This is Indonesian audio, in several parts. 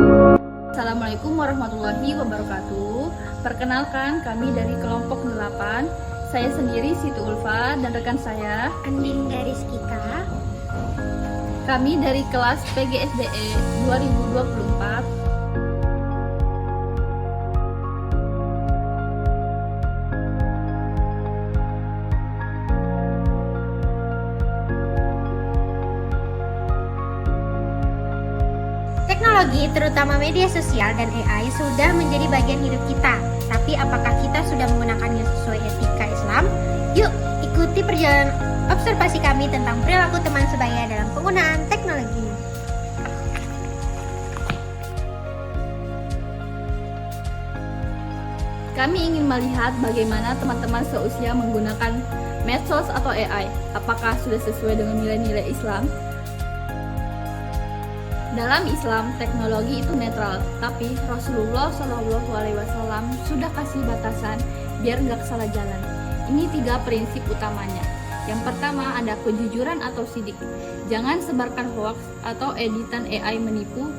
Assalamualaikum warahmatullahi wabarakatuh. Perkenalkan, kami dari kelompok 8. Saya sendiri Siti Ulfa dan rekan saya Andin Rizkika. Kami dari kelas PGSDE 2024. Teknologi, terutama media sosial dan AI, sudah menjadi bagian hidup kita. Tapi apakah kita sudah menggunakannya sesuai etika Islam? Yuk, ikuti perjalanan observasi kami tentang perilaku teman sebaya dalam penggunaan teknologi. Kami ingin melihat bagaimana teman-teman seusia menggunakan medsos atau AI. Apakah sudah sesuai dengan nilai-nilai Islam? Dalam Islam, teknologi itu netral, tapi Rasulullah SAW sudah kasih batasan biar nggak salah jalan. Ini 3 prinsip utamanya. Yang pertama ada kejujuran atau sidik. Jangan sebarkan hoax atau editan AI menipu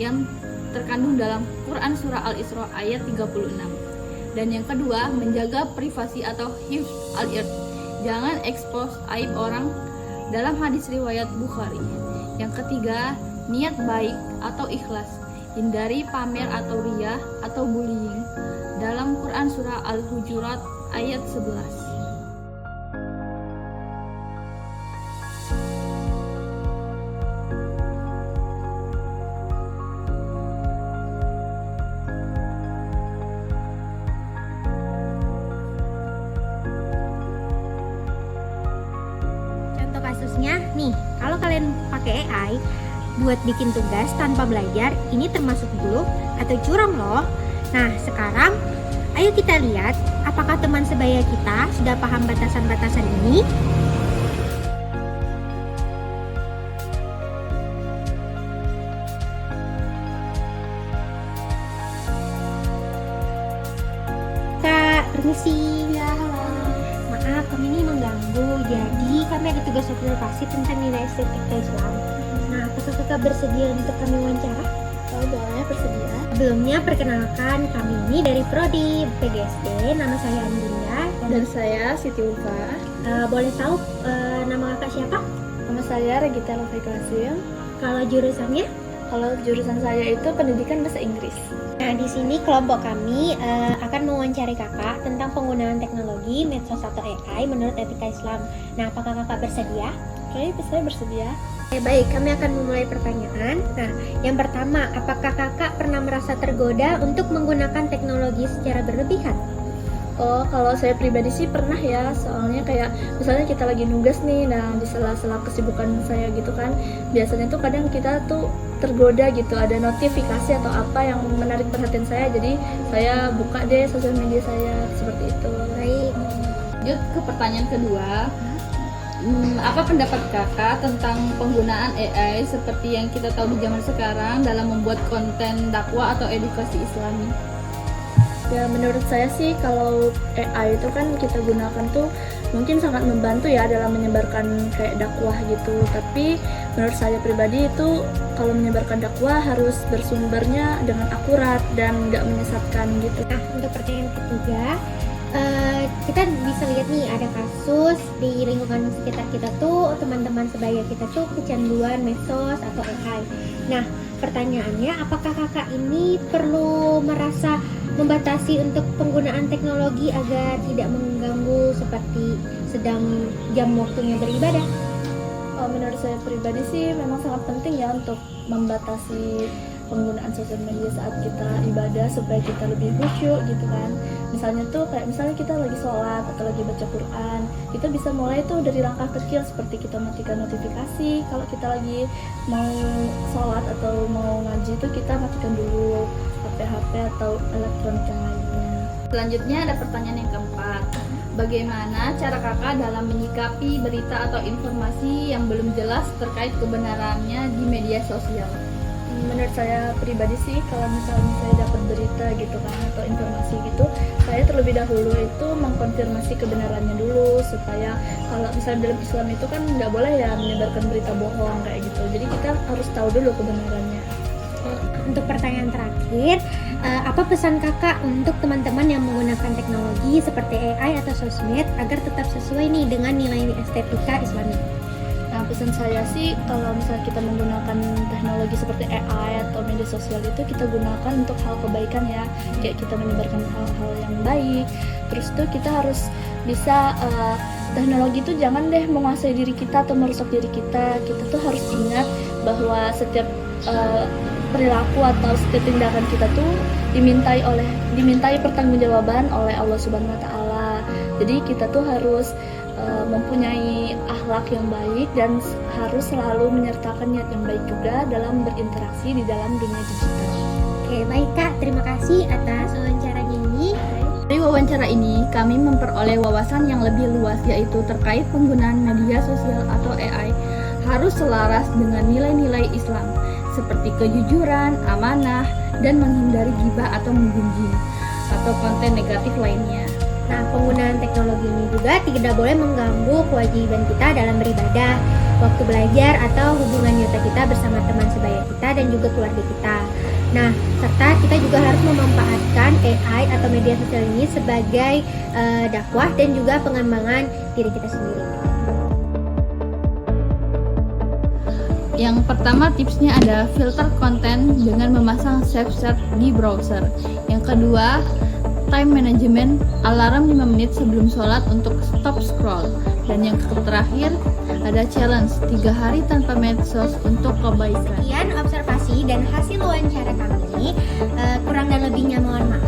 yang terkandung dalam Quran Surah Al-Isra ayat 36. Dan yang kedua, menjaga privasi atau hifz al-ird. Jangan ekspos aib orang dalam hadis riwayat Bukhari. Yang ketiga, niat baik atau ikhlas. Hindari pamer atau riyah atau bullying. Dalam Quran Surah Al-Hujurat ayat 11. Contoh kasusnya, nih, kalau kalian pakai AI buat bikin tugas tanpa belajar, ini termasuk buruk atau curang loh. Nah, sekarang ayo kita lihat apakah teman sebaya kita sudah paham batasan-batasan ini. Kak, permisi. Ya, halo. Maaf, kami ini mengganggu. Jadi, kami ada tugas observasi tentang nilai estetika Islam. Nah, apakah kakak bersedia untuk kami wawancara? Oh, boleh, bersedia. Sebelumnya, perkenalkan, kami ini dari Prodi PGSD. Nama saya Andinda. Dan saya Siti Ulfa. Boleh tahu nama kakak siapa? Nama saya Regita Lovai Kasim. Kalau jurusannya? Kalau jurusan saya itu pendidikan bahasa Inggris. Nah, di sini kelompok kami akan mewawancari kakak tentang penggunaan teknologi, medsos atau AI menurut etika Islam. Nah, apakah kakak bersedia? Oke, saya bersedia. Oke, baik, kami akan memulai pertanyaan. Nah, yang pertama, apakah kakak pernah merasa tergoda untuk menggunakan teknologi secara berlebihan? Oh, kalau saya pribadi sih pernah ya, soalnya kayak misalnya kita lagi nugas nih, nah di sela-sela kesibukan saya gitu kan, biasanya tuh kadang kita tuh tergoda gitu, ada notifikasi atau apa yang menarik perhatian saya, jadi saya buka deh sosial media saya seperti itu. Baik, Lanjut ke pertanyaan kedua. Apa pendapat kakak tentang penggunaan AI seperti yang kita tahu di zaman sekarang dalam membuat konten dakwah atau edukasi Islami? Ya, menurut saya sih kalau AI itu kan kita gunakan tuh mungkin sangat membantu ya dalam menyebarkan kayak dakwah gitu. Tapi menurut saya pribadi itu kalau menyebarkan dakwah harus bersumbernya dengan akurat dan nggak menyesatkan gitu. nah untuk pertanyaan ketiga, kita bisa lihat nih ada kasus di lingkungan sekitar kita tuh, teman-teman sebaya kita tuh kecanduan medsos atau AI. Nah, pertanyaannya, apakah kakak ini perlu merasa membatasi untuk penggunaan teknologi agar tidak mengganggu seperti sedang jam waktunya beribadah? Menurut saya pribadi sih memang sangat penting ya untuk membatasi penggunaan sosial media saat kita ibadah supaya kita lebih khusyuk gitu kan. Misalnya tuh kayak misalnya kita lagi sholat atau lagi baca Quran, kita bisa mulai tuh dari langkah kecil seperti kita matikan notifikasi. Kalau kita lagi mau sholat atau mau ngaji tuh kita matikan dulu HP atau elektronik yang lainnya. Selanjutnya ada pertanyaan yang keempat. Bagaimana cara kakak dalam menyikapi berita atau informasi yang belum jelas terkait kebenarannya di media sosial? Menurut saya pribadi sih kalau misalnya saya dapat berita gitu kan atau informasi gitu, saya terlebih dahulu itu mengkonfirmasi kebenarannya dulu, supaya kalau misalnya dalam Islam itu kan nggak boleh ya menyebarkan berita bohong kayak gitu, jadi kita harus tahu dulu kebenarannya. untuk pertanyaan terakhir, apa pesan kakak untuk teman-teman yang menggunakan teknologi seperti AI atau sosmed agar tetap sesuai nih dengan nilai estetika Islami? Nah, pesan saya sih kalau misalnya kita menggunakan teknologi seperti AI atau media sosial itu kita gunakan untuk hal kebaikan ya, kayak kita menyebarkan hal-hal yang baik. Terus tuh kita harus bisa teknologi itu jangan deh menguasai diri kita atau merusak diri kita. Kita tuh harus ingat bahwa setiap perilaku atau setiap tindakan kita tuh dimintai pertanggungjawaban oleh Allah Subhanahu wa taala. Jadi kita tuh harus mempunyai akhlak yang baik dan harus selalu menyertakan niat yang baik juga dalam berinteraksi di dalam dunia digital. Oke, baik Kak, terima kasih atas wawancaranya ini. Dari wawancara ini, kami memperoleh wawasan yang lebih luas, yaitu terkait penggunaan media sosial atau AI harus selaras dengan nilai-nilai Islam, seperti kejujuran, amanah, dan menghindari ghibah atau menggunjing, atau konten negatif lainnya. Nah, penggunaan teknologi ini juga tidak boleh mengganggu kewajiban kita dalam beribadah, waktu belajar, atau hubungan nyata kita bersama teman sebaya kita dan juga keluarga kita. Nah, serta kita juga harus memanfaatkan AI atau media sosial ini sebagai dakwah dan juga pengembangan diri kita sendiri. Yang pertama tipsnya ada filter konten dengan memasang safe set di browser. Yang kedua, time management, alarm 5 menit sebelum sholat untuk stop scroll. Dan yang terakhir ada challenge 3 hari tanpa medsos untuk kebaikan. Sekian observasi dan hasil wawancara kami. Kurang dan lebihnya mohon maaf.